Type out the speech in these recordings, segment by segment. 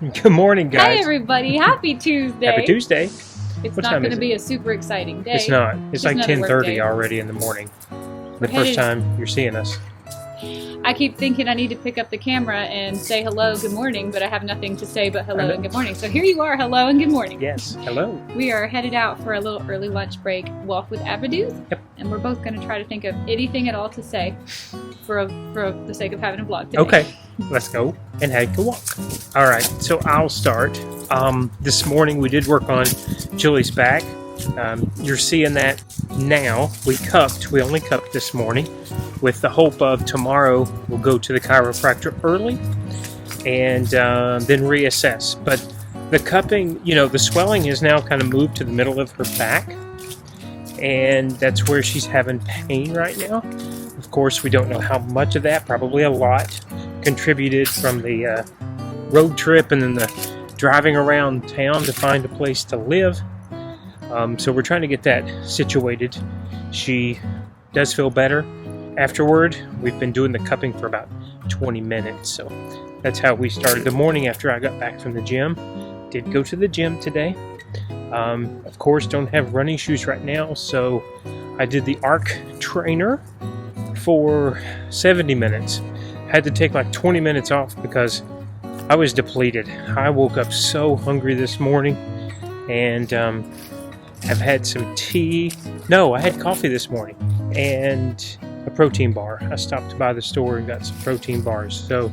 Good morning, guys. Hi, everybody. Happy Tuesday. Happy Tuesday. It's What not time going is to it? be a super exciting day. It's not. It's like another work 10:30 day. already in the morning. The We're first headed- time you're seeing us. I keep thinking I need to pick up the camera and say hello, good morning, but I have nothing to say but hello and good morning. So here you are, hello and good morning. Yes. Hello. We are headed out for a little early lunch break walk with Abaduth. Yep. And we're both going to try to think of anything at all to say for the sake of having a vlog today. Okay. Let's go and head to walk. All right. So I'll start. This morning we did work on Julie's back. You're seeing that now. We only cupped this morning with the hope of tomorrow we'll go to the chiropractor early and then reassess. But the cupping, the swelling has now kind of moved to the middle of her back, and that's where she's having pain right now. Of course, we don't know how much of that, probably a lot, contributed from the road trip and then the driving around town to find a place to live. So we're trying to get that situated. She does feel better afterward. We've been doing the cupping for about 20 minutes. So that's how we started the morning after I got back from the gym. Did go to the gym today. Of course, don't have running shoes right now. So I did the Arc Trainer for 70 minutes. Had to take like 20 minutes off because I was depleted. I woke up so hungry this morning and have had some tea. No, I had coffee this morning and a protein bar. I stopped by the store and got some protein bars. So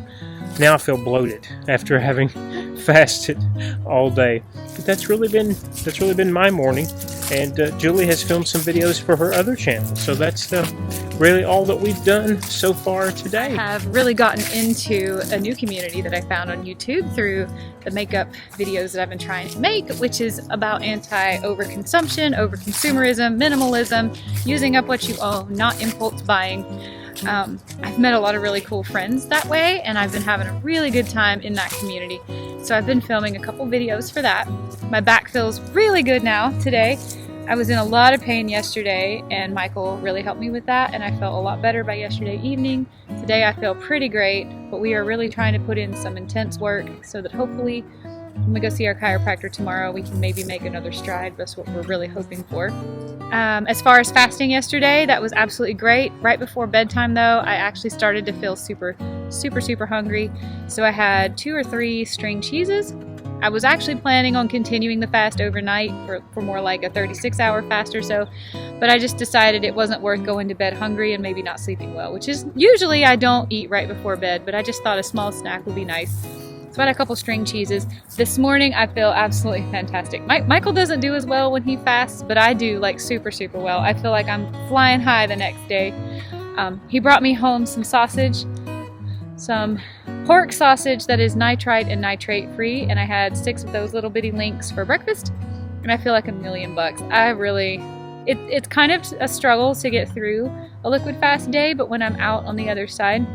now I feel bloated after having fasted all day. But that's really been my morning. And Julie has filmed some videos for her other channel. So that's really all that we've done so far today. I have really gotten into a new community that I found on YouTube through the makeup videos that I've been trying to make, which is about anti-overconsumption, over-consumerism, minimalism, using up what you own, not impulse buying. I've met a lot of really cool friends that way, and I've been having a really good time in that community. So I've been filming a couple videos for that. My back feels really good now today. I was in a lot of pain yesterday, and Michael really helped me with that, and I felt a lot better by yesterday evening. Today I feel pretty great, but we are really trying to put in some intense work so that hopefully when we go see our chiropractor tomorrow, we can maybe make another stride. That's what we're really hoping for. As far as fasting yesterday, that was absolutely great. Right before bedtime though, I actually started to feel super hungry. So I had 2 or 3 string cheeses. I was actually planning on continuing the fast overnight for more like a 36-hour fast or so, but I just decided it wasn't worth going to bed hungry and maybe not sleeping well, which is usually I don't eat right before bed, but I just thought a small snack would be nice. So I had a couple string cheeses. This morning I feel absolutely fantastic. Michael doesn't do as well when he fasts, but I do like super well. I feel like I'm flying high the next day. He brought me home some sausage, some pork sausage that is nitrite and nitrate free, and I had 6 of those little bitty links for breakfast, and I feel like $1,000,000. It's kind of a struggle to get through a liquid fast day, but when I'm out on the other side,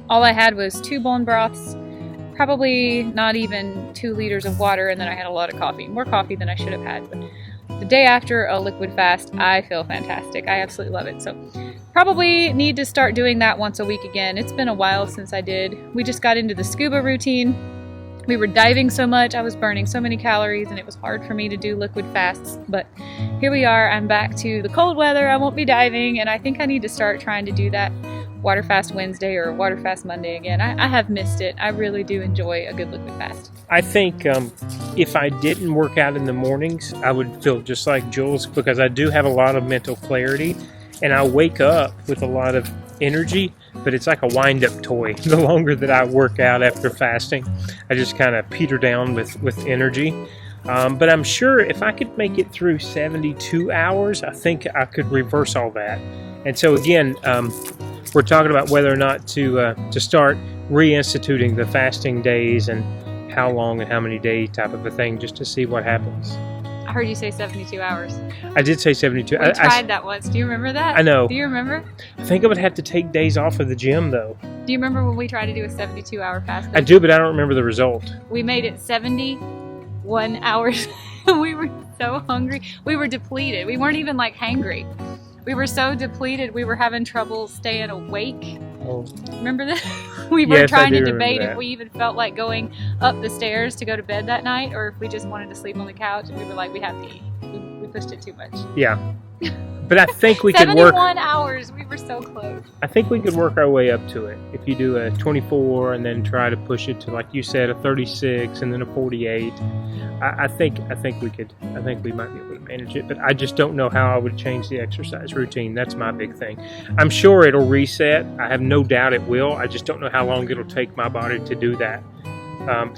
all I had was 2 bone broths, probably not even 2 liters of water, and then I had a lot of coffee, more coffee than I should have had. But the day after a liquid fast, I feel fantastic. I absolutely love it. So probably need to start doing that once a week again. It's been a while since I did. We just got into the scuba routine. We were diving so much, I was burning so many calories, and it was hard for me to do liquid fasts. But here we are, I'm back to the cold weather, I won't be diving, and I think I need to start trying to do that Water Fast Wednesday or Water Fast Monday again. I have missed it. I really do enjoy a good liquid fast. I think if I didn't work out in the mornings, I would feel just like Jules, because I do have a lot of mental clarity and I wake up with a lot of energy, but it's like a wind-up toy. The longer that I work out after fasting, I just kind of peter down with energy. But I'm sure if I could make it through 72 hours, I think I could reverse all that. And so again, we're talking about whether or not to start reinstituting the fasting days and how long and how many day type of a thing, just to see what happens. I heard you say 72 hours. I did say 72. We tried that once. Do you remember that? I know. Do you remember? I think I would have to take days off of the gym though. Do you remember when we tried to do a 72-hour fast? I do, but I don't remember the result. We made it 71 hours. We were so hungry. We were depleted. We weren't even like hangry. We were so depleted, we were having trouble staying awake. Oh. Remember that? we were Yes, I trying do to remember debate that. if we even felt like going up the stairs to go to bed that night, or if we just wanted to sleep on the couch. And we were like, we have to eat. We pushed it too much. Yeah. But I think we could work. 71 hours. We were so close. I think we could work our way up to it. If you do a 24 and then try to push it to, like you said, a 36 and then a 48. I think we could. I think we might be able to manage it. But I just don't know how I would change the exercise routine. That's my big thing. I'm sure it'll reset. I have no doubt it will. I just don't know how long it'll take my body to do that.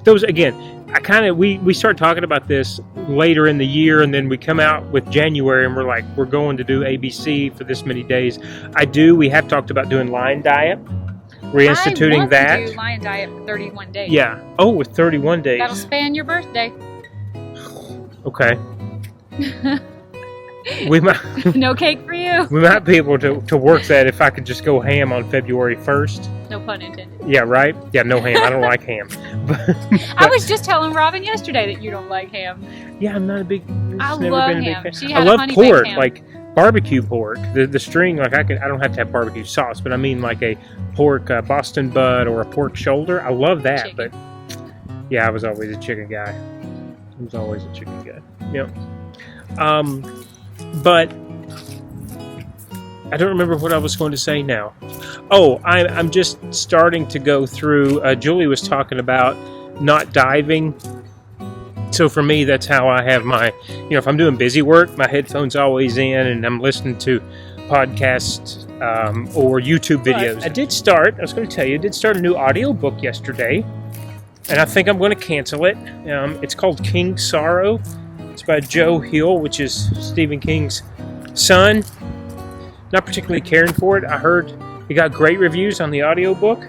Those again, we start talking about this later in the year, and then we come out with January and we're like, we're going to do ABC for this many days. We have talked about doing Lion Diet, reinstituting I want that. to do Lion Diet for 31 days. Yeah. Oh, with 31 days. That'll span your birthday. Okay. We might No cake for you. we might be able to work that if I could just go ham on February 1st. No pun intended. Yeah, right? Yeah, no ham. I don't like ham. I was just telling Robin yesterday that you don't like ham. Yeah, I'm not a big. I never love been a big ham. fan. She I had a love honey baked pork, ham. like barbecue pork. The string, like I don't have to have barbecue sauce, but I mean like a pork Boston butt or a pork shoulder. I love that, Chicken. but yeah, I was always a chicken guy. I was always a chicken guy. Yep. But I don't remember what I was going to say now. Oh, I'm just starting to go through. Julie was talking about not diving. So for me, that's how I have my, if I'm doing busy work, my headphone's always in and I'm listening to podcasts or YouTube videos. I was going to tell you, I did start a new audiobook yesterday, and I think I'm going to cancel it. It's called King's Sorrow. It's by Joe Hill, which is Stephen King's son. Not particularly caring for it. I heard it got great reviews on the audiobook.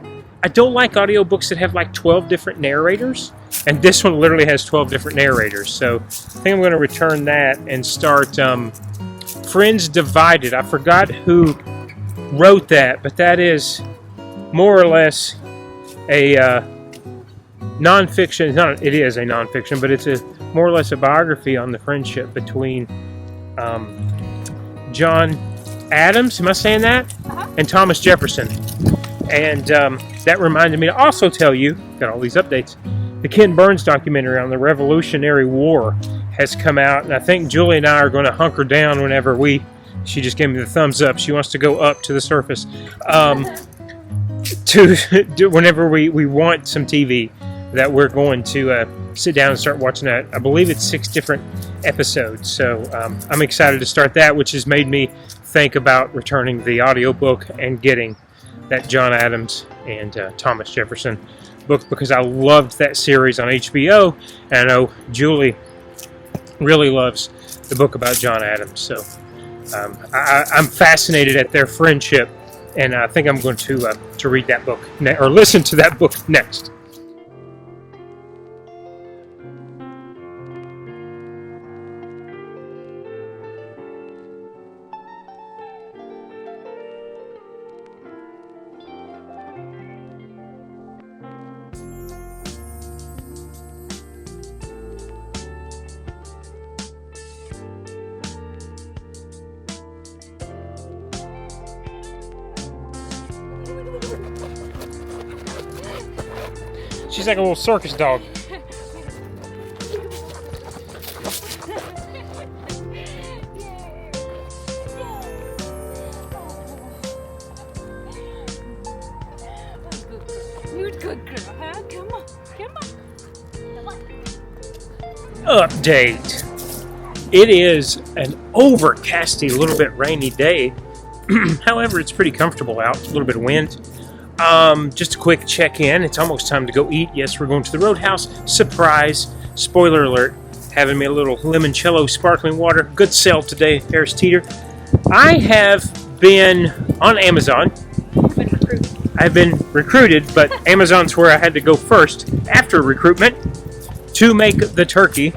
I don't like audiobooks that have like 12 different narrators, and this one literally has 12 different narrators. So I think I'm going to return that and start Friends Divided. I forgot who wrote that, but that is more or less a nonfiction. It is a nonfiction, but it's more or less a biography on the friendship between John Adams, am I saying that? Uh-huh. And Thomas Jefferson. And that reminded me to also tell you, got all these updates, the Ken Burns documentary on the Revolutionary War has come out, and I think Julie and I are going to hunker down whenever she just gave me the thumbs up. She wants to go up to the surface to do whenever we want some TV, that we're going to sit down and start watching that. I believe it's 6 different episodes, so I'm excited to start that, which has made me think about returning the audiobook and getting that John Adams and Thomas Jefferson book, because I loved that series on HBO, and I know Julie really loves the book about John Adams. So I'm fascinated at their friendship, and I think I'm going to read that book or listen to that book next. She's like a little circus dog. You're a good girl, huh? Come on. Update. It is an overcasty, a little bit rainy day. However, it's pretty comfortable out. A little bit of wind. Just a quick check-in. It's almost time to go eat. Yes, we're going to the Roadhouse. Surprise. Spoiler alert. Having me a little limoncello sparkling water. Good sale today, Harris Teeter. I have been on Amazon. I've been recruited, but Amazon's where I had to go first after recruitment to make the turkey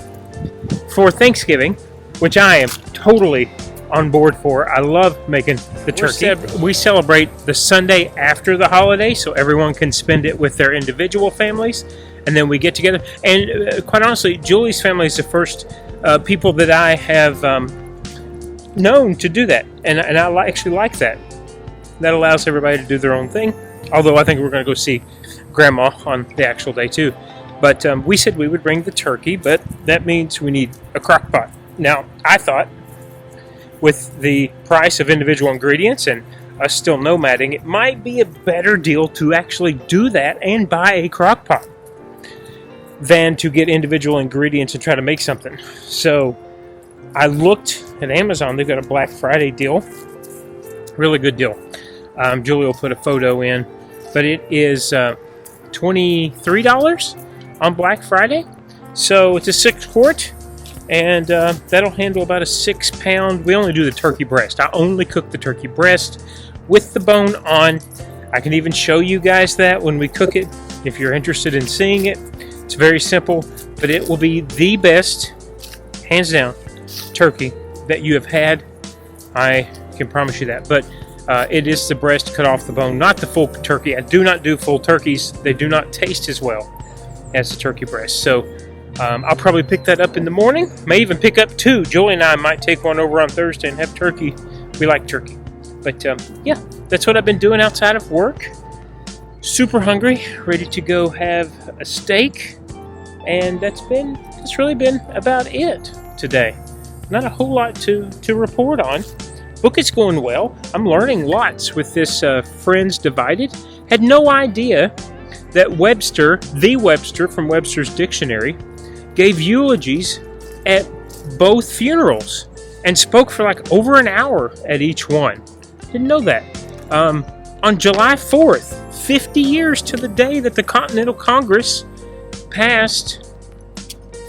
for Thanksgiving, which I am totally on board for. I love making the turkey. We celebrate the Sunday after the holiday, so everyone can spend it with their individual families, and then we get together. And quite honestly, Julie's family is the first people that I have known to do that, and I actually like that. That allows everybody to do their own thing. Although I think we're going to go see Grandma on the actual day too. But we said we would bring the turkey, but that means we need a crock pot. Now, I thought with the price of individual ingredients and us still nomading, it might be a better deal to actually do that and buy a crock pot than to get individual ingredients and try to make something. So I looked at Amazon. They've got a Black Friday deal. Really good deal. Julie will put a photo in. But it is $23 on Black Friday. So it's a 6-quart. And that'll handle about a 6-pound. We only do the turkey breast. I only cook the turkey breast with the bone on. I can even show you guys that when we cook it, if you're interested in seeing it. It's very simple, but it will be the best, hands down, turkey that you have had. I can promise you that. But it is the breast cut off the bone, not the full turkey. I do not do full turkeys. They do not taste as well as the turkey breast. So I'll probably pick that up in the morning. May even pick up 2. Julie and I might take one over on Thursday and have turkey. We like turkey. But yeah, that's what I've been doing outside of work. Super hungry, ready to go have a steak. And that's really been about it today. Not a whole lot to report on. Book is going well. I'm learning lots with this Friends Divided. Had no idea that Webster, the Webster from Webster's Dictionary, gave eulogies at both funerals and spoke for like over an hour at each one. Didn't know that. On July 4th, 50 years to the day that the Continental Congress passed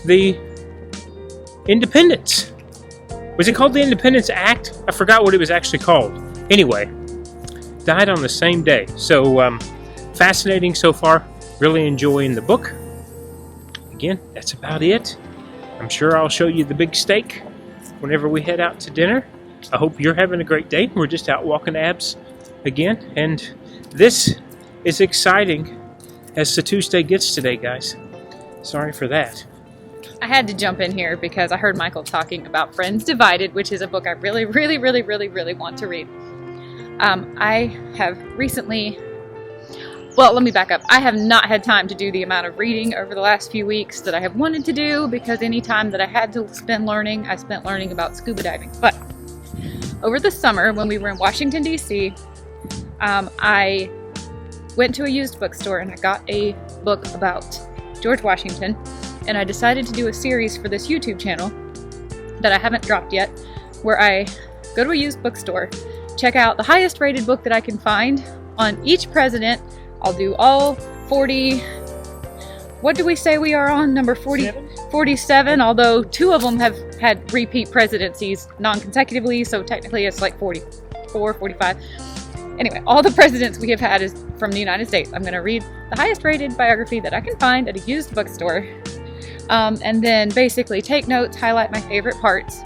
the Independence. Was it called the Independence Act? I forgot what it was actually called. Anyway, died on the same day. So fascinating so far. Really enjoying the book. Again, that's about it. I'm sure I'll show you the big steak whenever we head out to dinner. I hope you're having a great day. We're just out walking abs again. And this is exciting as the Tuesday gets today, guys. Sorry for that. I had to jump in here because I heard Michael talking about Friends Divided, which is a book I really want to read. I have recently... Well, let me back up. I have not had time to do the amount of reading over the last few weeks that I have wanted to do because any time that I had to spend learning, I spent learning about scuba diving. But over the summer when we were in Washington, D.C., I went to a used bookstore and I got a book about George Washington, and I decided to do a series for this YouTube channel that I haven't dropped yet, where I go to a used bookstore, check out the highest rated book that I can find on each president. I'll do all 40, what do we say we are on? Number 47, although 2 of them have had repeat presidencies non-consecutively, so technically it's like 44, 45. Anyway, all the presidents we have had is from the United States. I'm going to read the highest rated biography that I can find at a used bookstore, and then basically take notes, highlight my favorite parts,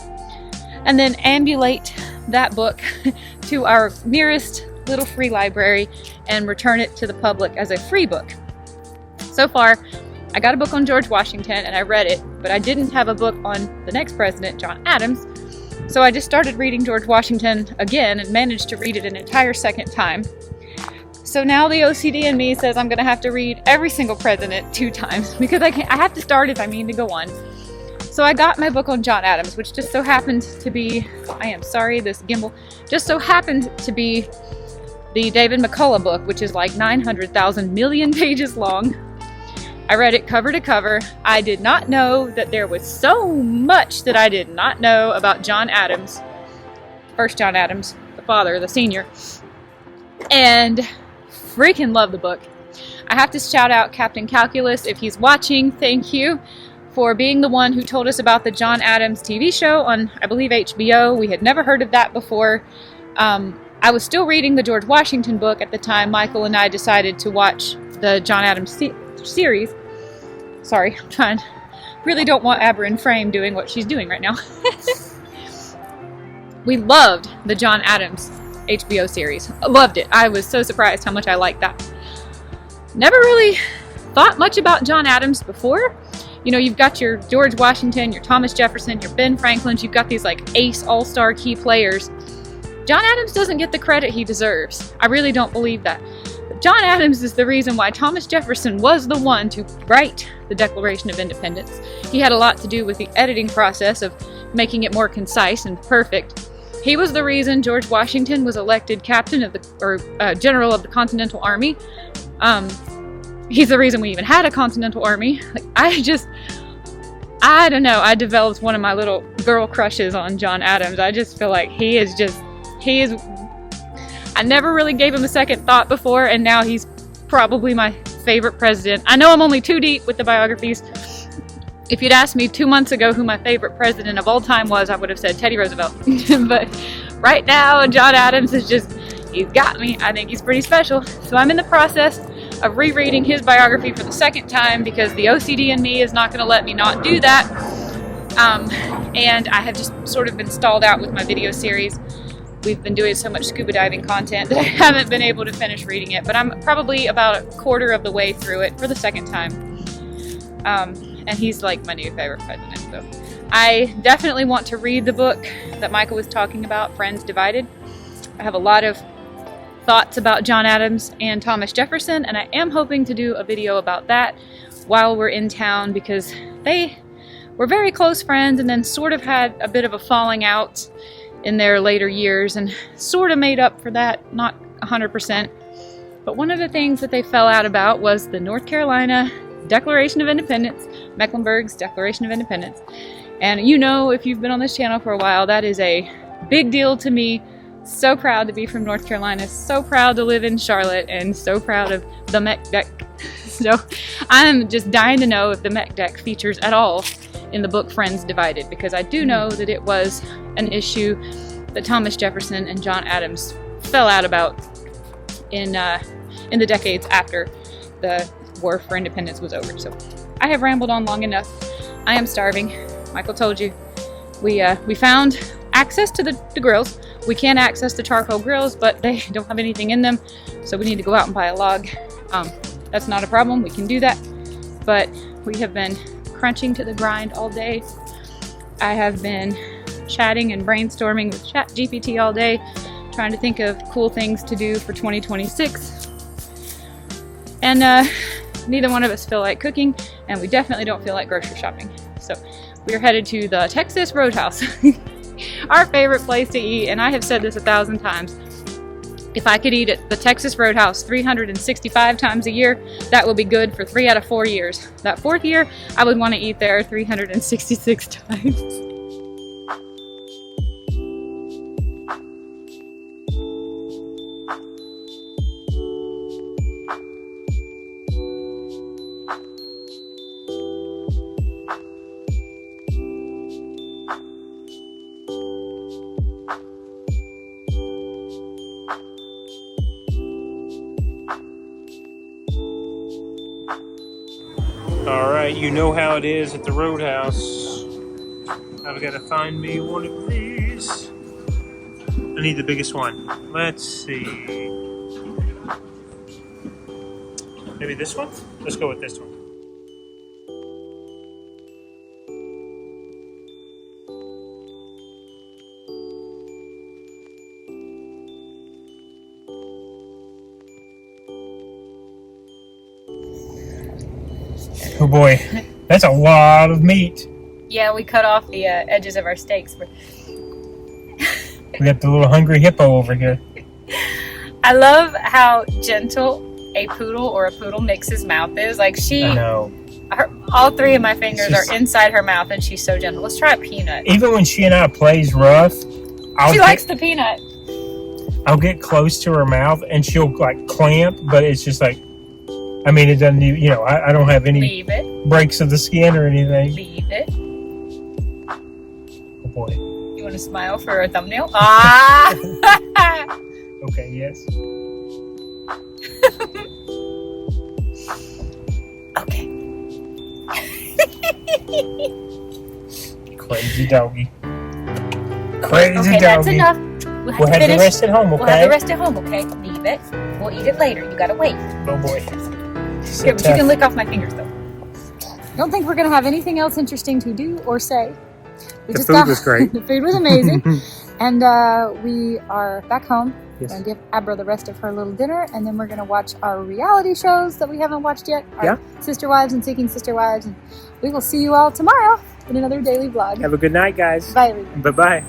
and then ambulate that book to our nearest little free library and return it to the public as a free book. So far, I got a book on George Washington and I read it, but I didn't have a book on the next president, John Adams. So I just started reading George Washington again and managed to read it an entire second time. So now the OCD in me says I'm going to have to read every single president 2 times because I have to start if I mean to go on. So I got my book on John Adams, which just so happened to be, I am sorry, this gimbal, just so happened to be the David McCullough book, which is like 900,000 million pages long. I read it cover to cover. I did not know that there was so much that I did not know about John Adams. First John Adams, the father, the senior. And freaking love the book. I have to shout out Captain Calculus if he's watching. Thank you for being the one who told us about the John Adams TV show on, I believe, HBO. We had never heard of that before. I was still reading the George Washington book at the time Michael and I decided to watch the John Adams series. Sorry, I'm trying. Really don't want Aber in frame doing what she's doing right now. We loved the John Adams HBO series. I loved it. I was so surprised how much I liked that. Never really thought much about John Adams before. You know, you've got your George Washington, your Thomas Jefferson, your Ben Franklin. You've got these like ace all-star key players. John Adams doesn't get the credit he deserves. I really don't believe that. But John Adams is the reason why Thomas Jefferson was the one to write the Declaration of Independence. He had a lot to do with the editing process of making it more concise and perfect. He was the reason George Washington was elected captain of general of the Continental Army. He's the reason we even had a Continental Army. Like, I don't know. I developed one of my little girl crushes on John Adams. I just feel like he is. I never really gave him a second thought before, and now he's probably my favorite president. I know I'm only too deep with the biographies. If you'd asked me 2 months ago who my favorite president of all time was, I would have said Teddy Roosevelt. But right now, John Adams is he's got me. I think he's pretty special. So I'm in the process of rereading his biography for the second time because the OCD in me is not going to let me not do that. And I have just sort of been stalled out with my video series. We've been doing so much scuba diving content that I haven't been able to finish reading it, but I'm probably about a quarter of the way through it for the second time. And he's like my new favorite president. So I definitely want to read the book that Michael was talking about, Friends Divided. I have a lot of thoughts about John Adams and Thomas Jefferson, and I am hoping to do a video about that while we're in town because they were very close friends and then sort of had a bit of a falling out in their later years and sort of made up for that, not 100%. But one of the things that they fell out about was the North Carolina Declaration of Independence, Mecklenburg's Declaration of Independence. And you know, if you've been on this channel for a while, that is a big deal to me. So proud to be from North Carolina, so proud to live in Charlotte, and so proud of the Mech Deck. So I'm just dying to know if the Mech Deck features at all in the book Friends Divided, because I do know that it was an issue that Thomas Jefferson and John Adams fell out about in the decades after the War for Independence was over. So I have rambled on long enough. I am starving. Michael told you. We found access to the grills. We can access the charcoal grills, but they don't have anything in them, so we need to go out and buy a log. That's not a problem. We can do that. But we have been crunching to the grind all day. I have been chatting and brainstorming with ChatGPT all day, trying to think of cool things to do for 2026. And neither one of us feel like cooking, and we definitely don't feel like grocery shopping. So we're headed to the Texas Roadhouse, our favorite place to eat. And I have said this 1,000 times. If I could eat at the Texas Roadhouse 365 times a year, that would be good for 3 out of 4 years. That 4th year, I would want to eat there 366 times. Alright, you know how it is at the Roadhouse. I've got to find me one of these. I need the biggest one. Let's see. Maybe this one? Let's go with this one. Oh boy, that's a lot of meat. Yeah, we cut off the edges of our steaks. We got the little hungry hippo over here. I love how gentle a poodle or a poodle mix's mouth is. Like I know. All 3 of my fingers are inside her mouth, and she's so gentle. Let's try a peanut. Even when she and I plays rough, She likes the peanut. I'll get close to her mouth and she'll like clamp, but it's just like, I mean, it doesn't even, I don't have any Leave it. breaks of the skin or anything. Leave it. Oh boy. You want to smile for a thumbnail? Ah! Okay, yes. Okay. Crazy doggy. Crazy Okay, doggy. that's enough. We'll have the rest at home, okay? We'll have the rest at home, okay? Leave it. We'll eat it later. You gotta wait. Oh boy. Here, but you can lick off my fingers, though. Don't think we're gonna have anything else interesting to do or say. The food was great. The food was amazing. And we are back home. Yes. We're going to give Abra the rest of her little dinner, and then we're going to watch our reality shows that we haven't watched yet. Our Sister Wives and Seeking Sister Wives. And we will see you all tomorrow in another daily vlog. Have a good night, guys. Bye, everyone. Bye-bye.